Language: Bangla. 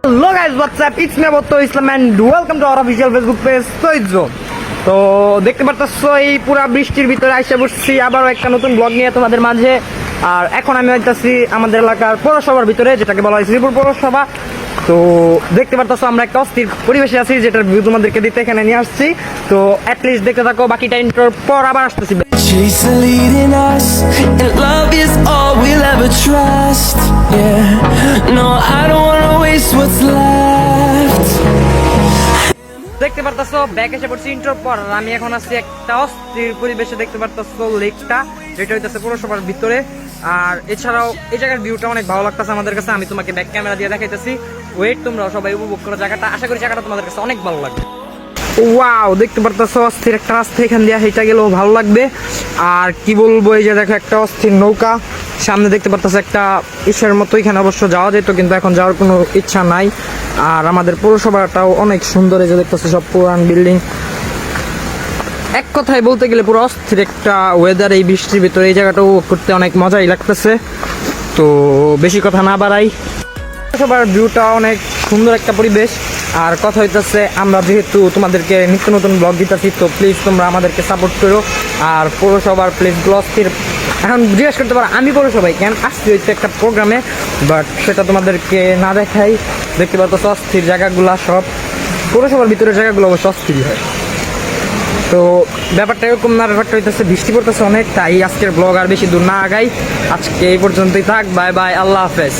Hello guys, what's up? It's me Abotto Islam and welcome to our official Facebook page Toy Zone. তো দেখতে পারতেছো এই পুরা বৃষ্টির ভিতরে আইসা বসছি আবারও একটা নতুন ব্লগ নিয়ে তোমাদের মাঝে। আর এখন আমি হইতাছি আমাদের এলাকার পৌরসভার ভিতরে, যেটাকে বলা হয় শ্রীপুর পৌরসভা। তো দেখতে পারতেছো আমরা একটা অস্থির পরিবেশে আছি, যেটার ভিউ তোমাদেরকে দিতে এখানে নিয়ে আসছি। তো অ্যাটলিস্ট দেখতে থাকো, বাকিটা ইন্টার পর আবার আসতেছি। Chasing leading us, and love is all we'll ever trust. Yeah, no, I don't wanna waste what's left. দেখতে পারতেছো ব্যাক এসে পড়ছি ইন্টার পর। আর আমি এখন আছি একটা অস্থির পরিবেশে। দেখতে পারতেছো লেকটা, যেটা হইতেছে পৌরসভার ভিতরে। আর এছাড়াও এই জায়গার ভিউটা অনেক ভালো লাগতেছে আমাদের কাছে। আমি তোমাকে ব্যাক ক্যামেরা দিয়ে দেখাইতেছি। ওয়েট, তোমরাও সবাই উপভোগ করো জায়গাটা। আশা করি জায়গাটা তোমাদের কাছে অনেক ভালো লাগবে। ওয়াও, দেখতে পারতেছো অস্থির একটা রাস্তা, এখান দিয়ে হেঁটে গেলেও ভালো লাগবে। আর কি বলবো, এই যে দেখো একটা অস্থির নৌকা সামনে দেখতে পারতেছো, একটা ইসের মতো। এখানে অবশ্য যাওয়া যেত, কিন্তু এখন যাওয়ার কোনো ইচ্ছা নাই। আর আমাদের পৌরসভাটাও অনেক সুন্দর, এই যে দেখতেছো সব পুরান বিল্ডিং। এক কথায় বলতে গেলে পুরো অস্থির একটা ওয়েদার এই বৃষ্টির ভিতরে। এই জায়গাটাও করতে অনেক মজাই লাগতেছে। তো বেশি কথা না বাড়াই, পৌরসভার ভিউটা অনেক সুন্দর একটা পরিবেশ। আর কথা হইতেছে, আমরা যেহেতু তোমাদেরকে নিত্য নতুন ব্লগ দিতেছি, তো প্লিজ তোমরা আমাদেরকে সাপোর্ট করো। আর পৌরসভার প্লেসগুলো অস্থির। এখন জিজ্ঞেস করতে পারো আমি পৌরসভায় কেন আসছি, হচ্ছে একটা প্রোগ্রামে, বাট সেটা তোমাদেরকে না দেখাই। দেখতে পাচ্ছ অস্থির জায়গাগুলা সব। পৌরসভার ভিতরে জায়গাগুলো অবশ্য অস্থিরই হয়। তো ব্যাপারটা এরকম না, ব্যাপারটা হইতেছে বৃষ্টি পড়তেছে অনেক, তাই আজকের ব্লগ আর বেশি দূর না আগাই। আজকে এই পর্যন্তই থাক। বাই বাই, আল্লাহ হাফেজ।